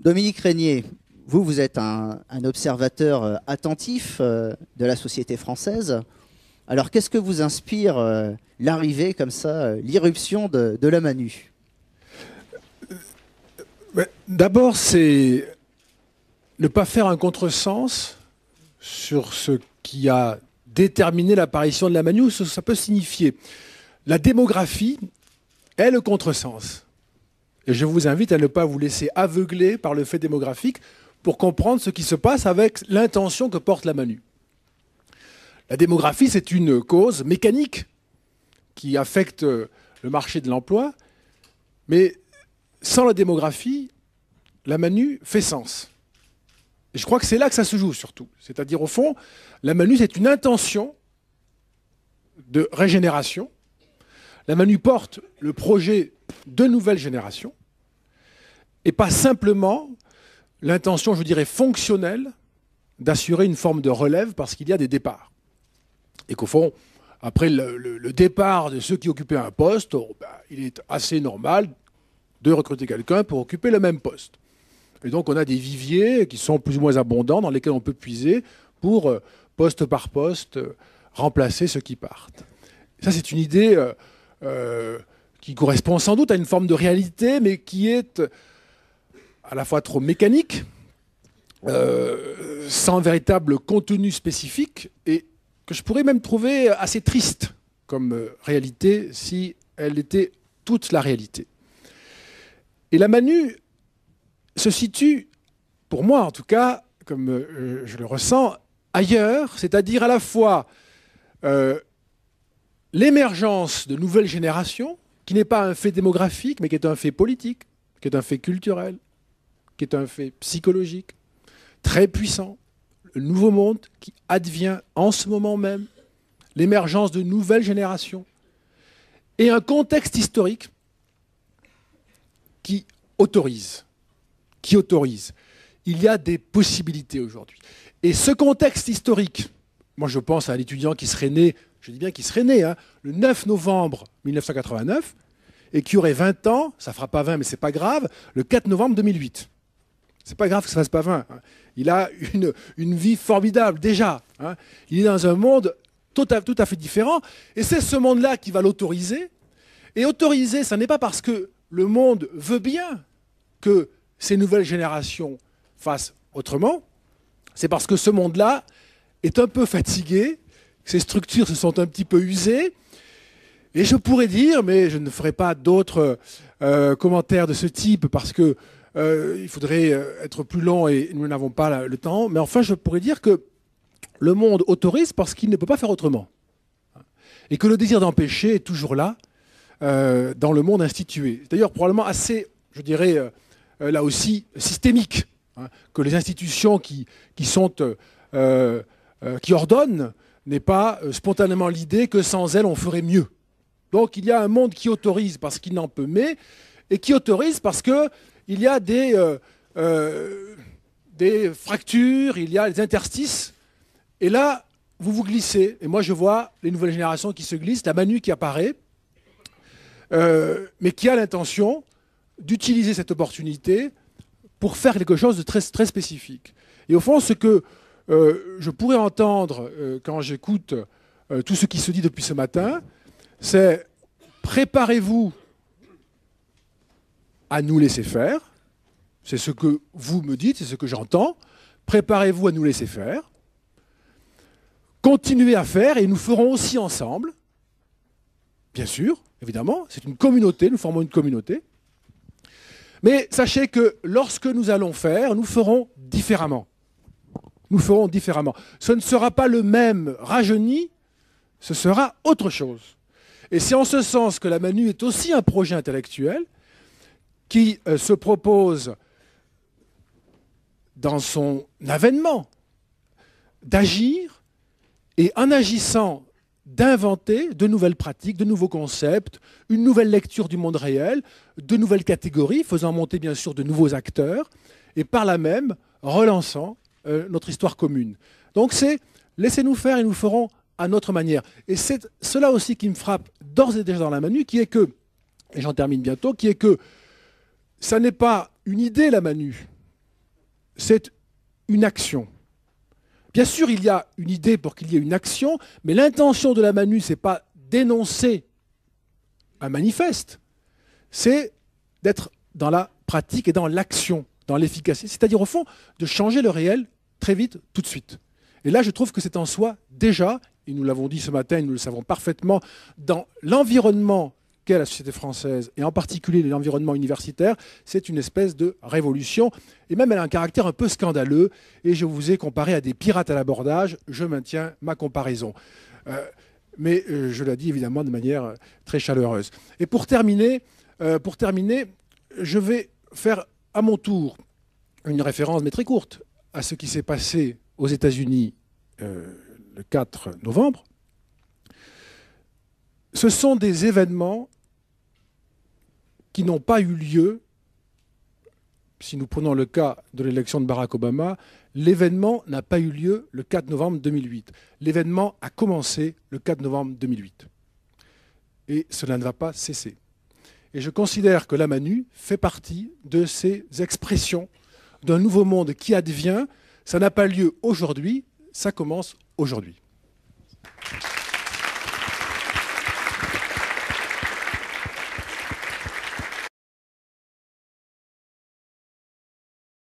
Dominique Régnier, vous êtes un observateur attentif de la société française. Alors, qu'est-ce que vous inspire l'arrivée comme ça, l'irruption de la Manu? D'abord, c'est ne pas faire un contresens sur ce qui a déterminé l'apparition de la Manu, ce que ça peut signifier. La démographie est le contresens. Et je vous invite à ne pas vous laisser aveugler par le fait démographique pour comprendre ce qui se passe avec l'intention que porte la Manu. La démographie, c'est une cause mécanique qui affecte le marché de l'emploi, mais sans la démographie, la Manu fait sens. Et je crois que c'est là que ça se joue surtout. C'est-à-dire, au fond, la Manu, c'est une intention de régénération. La Manu porte le projet de nouvelle génération et pas simplement l'intention, je dirais, fonctionnelle d'assurer une forme de relève parce qu'il y a des départs. Et qu'au fond, après le départ de ceux qui occupaient un poste, il est assez normal de recruter quelqu'un pour occuper le même poste. Et donc on a des viviers qui sont plus ou moins abondants dans lesquels on peut puiser pour, poste par poste, remplacer ceux qui partent. Ça, c'est une idée qui correspond sans doute à une forme de réalité, mais qui est à la fois trop mécanique, sans véritable contenu spécifique, et que je pourrais même trouver assez triste comme réalité si elle était toute la réalité. Et la Manu se situe, pour moi en tout cas, comme je le ressens, ailleurs, c'est-à-dire à la fois l'émergence de nouvelles générations, qui n'est pas un fait démographique, mais qui est un fait politique, qui est un fait culturel, qui est un fait psychologique, très puissant, le nouveau monde qui advient en ce moment même, l'émergence de nouvelles générations, et un contexte historique qui autorise. Il y a des possibilités aujourd'hui. Et ce contexte historique, moi je pense à un étudiant qui serait né, je dis bien qui serait né, le 9 novembre 1989, et qui aurait 20 ans, ça ne fera pas 20 mais c'est pas grave, le 4 novembre 2008. C'est pas grave que ça ne fasse pas 20. Il a une vie formidable déjà. Il est dans un monde tout à fait différent, et c'est ce monde-là qui va l'autoriser. Et autoriser, ça n'est pas parce que le monde veut bien que ces nouvelles générations fassent autrement, c'est parce que ce monde-là est un peu fatigué, ses structures se sont un petit peu usées, et je pourrais dire, mais je ne ferai pas d'autres commentaires de ce type parce que il faudrait être plus long et nous n'avons pas le temps, mais enfin je pourrais dire que le monde autorise parce qu'il ne peut pas faire autrement. Et que le désir d'empêcher est toujours là dans le monde institué. D'ailleurs probablement assez, je dirais, là aussi systémique, que les institutions qui ordonnent n'aient pas spontanément l'idée que sans elles on ferait mieux. Donc il y a un monde qui autorise parce qu'il n'en peut mais, et qui autorise parce qu'il y a des fractures, il y a des interstices, et là vous vous glissez, et moi je vois les nouvelles générations qui se glissent, la Manu qui apparaît, mais qui a l'intention d'utiliser cette opportunité pour faire quelque chose de très, très spécifique. Et au fond, ce que je pourrais entendre quand j'écoute tout ce qui se dit depuis ce matin, c'est préparez-vous à nous laisser faire. C'est ce que vous me dites, c'est ce que j'entends. Préparez-vous à nous laisser faire. Continuez à faire et nous ferons aussi ensemble. Bien sûr, évidemment, c'est une communauté, nous formons une communauté. Mais sachez que lorsque nous allons faire, nous ferons différemment. Nous ferons différemment. Ce ne sera pas le même rajeuni, ce sera autre chose. Et c'est en ce sens que la Manu est aussi un projet intellectuel qui se propose, dans son avènement, d'agir et en agissant, d'inventer de nouvelles pratiques, de nouveaux concepts, une nouvelle lecture du monde réel, de nouvelles catégories, faisant monter bien sûr de nouveaux acteurs, et par là même relançant notre histoire commune. Donc c'est laissez-nous faire et nous ferons à notre manière. Et c'est cela aussi qui me frappe d'ores et déjà dans la Manu, qui est que, et j'en termine bientôt, qui est que ça n'est pas une idée la Manu, c'est une action. Bien sûr, il y a une idée pour qu'il y ait une action, mais l'intention de la Manu, ce n'est pas d'énoncer un manifeste, c'est d'être dans la pratique et dans l'action, dans l'efficacité, c'est-à-dire au fond de changer le réel très vite, tout de suite. Et là, je trouve que c'est en soi déjà, et nous l'avons dit ce matin, et nous le savons parfaitement, dans l'environnement qu'est la société française, et en particulier l'environnement universitaire, c'est une espèce de révolution, et même elle a un caractère un peu scandaleux, et je vous ai comparé à des pirates à l'abordage, je maintiens ma comparaison. Mais je l'ai dit évidemment de manière très chaleureuse. Et pour terminer, je vais faire à mon tour une référence, mais très courte, à ce qui s'est passé aux États-Unis le 4 novembre. Ce sont des événements qui n'ont pas eu lieu, si nous prenons le cas de l'élection de Barack Obama, l'événement n'a pas eu lieu le 4 novembre 2008. L'événement a commencé le 4 novembre 2008. Et cela ne va pas cesser. Et je considère que la Manu fait partie de ces expressions d'un nouveau monde qui advient. Ça n'a pas lieu aujourd'hui, ça commence aujourd'hui.